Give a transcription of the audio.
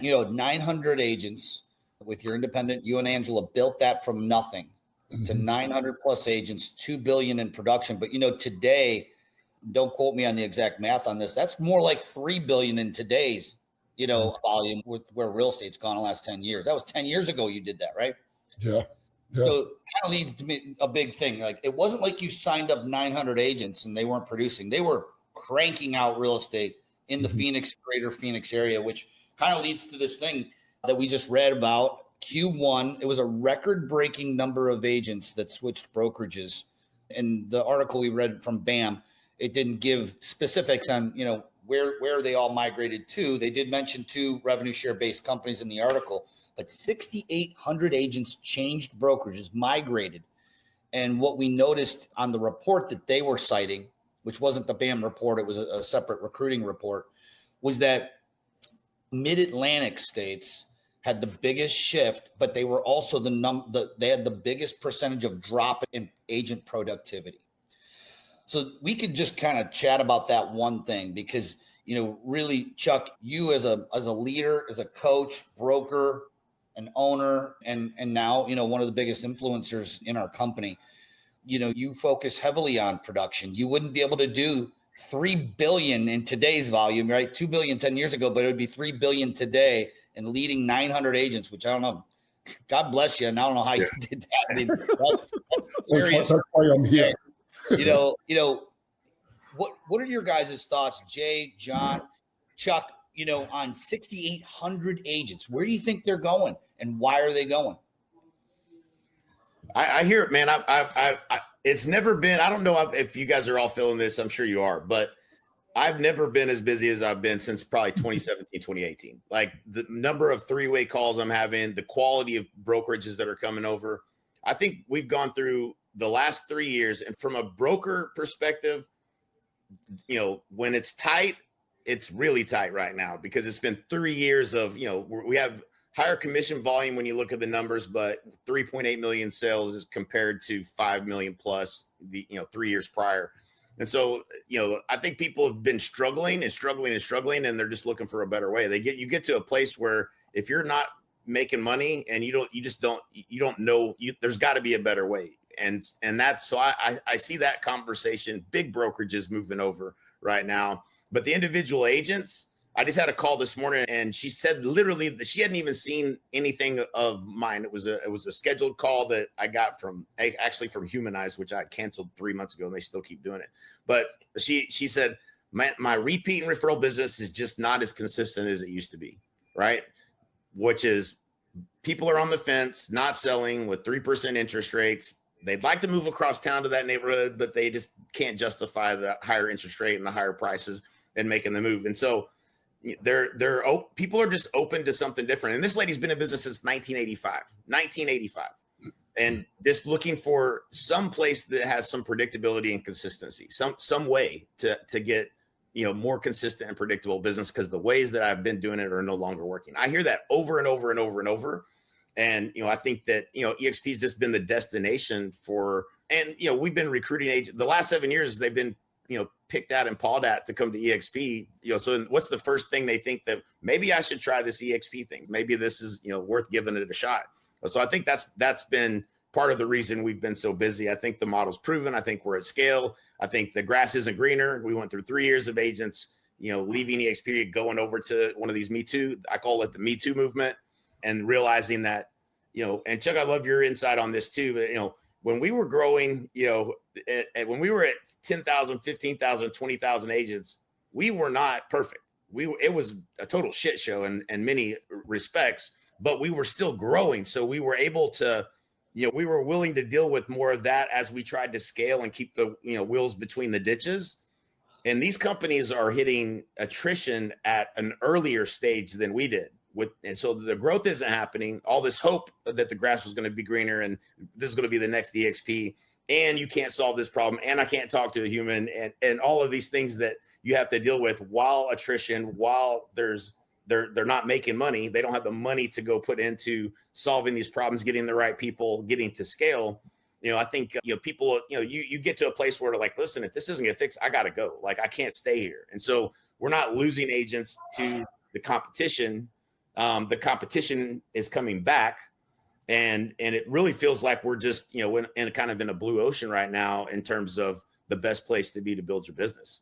900 agents with your independent. You and Angela built that from nothing to 900 plus agents, 2 billion in production. But today, don't quote me on the exact math on this, that's more like 3 billion in today's volume with where real estate's gone in the last 10 years. That was 10 years ago you did that, right? Yeah. So that leads to me a big thing. Like, it wasn't like you signed up 900 agents and they weren't producing. They were cranking out real estate in the greater Phoenix area, which kind of leads to this thing that we just read about. Q1, it was a record-breaking number of agents that switched brokerages. And the article we read from BAM, it didn't give specifics on, where they all migrated to. They did mention 2 revenue share-based companies in the article, but 6,800 agents changed brokerages, migrated. And what we noticed on the report that they were citing, which wasn't the BAM report, it was a separate recruiting report, was that mid-Atlantic states had the biggest shift, but they were also they had the biggest percentage of drop in agent productivity. So we could just kind of chat about that one thing, because, really, Chuck, you as a leader, as a coach, broker, an owner, and now, one of the biggest influencers in our company, you focus heavily on production. You wouldn't be able to do 3 billion in today's volume, right? 2 billion 10 years ago, but it would be 3 billion today, and leading 900 agents, which I don't know. God bless you. And I don't know how you did that. I mean, that's serious. That's why I'm here. What are your guys' thoughts, Jay, John, Chuck, on 6,800 agents? Where do you think they're going, and why are they going? I hear it, man. It's never been, I don't know if you guys are all feeling this. I'm sure you are, but I've never been as busy as I've been since probably 2017, 2018. Like, the number of 3-way calls I'm having, the quality of brokerages that are coming over. I think we've gone through the last 3 years, and from a broker perspective, when it's tight, it's really tight right now, because it's been 3 years of, we have higher commission volume when you look at the numbers, but 3.8 million sales is compared to 5 million plus the 3 years prior. And so, I think people have been struggling, and they're just looking for a better way. You get to a place where if you're not making money and you don't know, there's got to be a better way. And that's, so I see that conversation, big brokerages moving over right now, but the individual agents, I just had a call this morning, and she said literally that she hadn't even seen anything of mine. It was a scheduled call that I got from Humanize, which I canceled 3 months ago, and they still keep doing it. But she said, my repeat and referral business is just not as consistent as it used to be, right? Which is, people are on the fence, not selling with 3% interest rates. They'd like to move across town to that neighborhood, but they just can't justify the higher interest rate and the higher prices and making the move. And so people are just open to something different. And this lady's been in business since 1985, and just looking for some place that has some predictability and consistency, some way to get, more consistent and predictable business, because the ways that I've been doing it are no longer working. I hear that over and over and over and over. And, I think that, EXP has just been the destination for, and, we've been recruiting agents the last 7 years. They've been, picked at and pawed at to come to EXP, so what's the first thing they think that maybe I should try this EXP thing? Maybe this is, worth giving it a shot. So I think that's been part of the reason we've been so busy. I think the model's proven. I think we're at scale. I think the grass isn't greener. We went through 3 years of agents, leaving EXP, going over to one of these Me Too. I call it the Me Too movement, and realizing that, and Chuck, I love your insight on this too, but, when we were growing, when we were at 10,000, 15,000, 20,000 agents, we were not perfect. It was a total shit show in many respects, but we were still growing. So we were able to, we were willing to deal with more of that as we tried to scale and keep the, wheels between the ditches. And these companies are hitting attrition at an earlier stage than we did. And so the growth isn't happening. All this hope that the grass was going to be greener and this is going to be the next EXP, and you can't solve this problem, and I can't talk to a human, and all of these things that you have to deal with while attrition, while they're not making money. They don't have the money to go put into solving these problems, getting the right people, getting to scale. I think, people, you get to a place where, like, listen, if this isn't going to fix, I got to go. Like, I can't stay here. And so we're not losing agents to the competition. The competition is coming back, and it really feels like we're just, you know, in a kind of in a blue ocean right now in terms of the best place to be to build your business.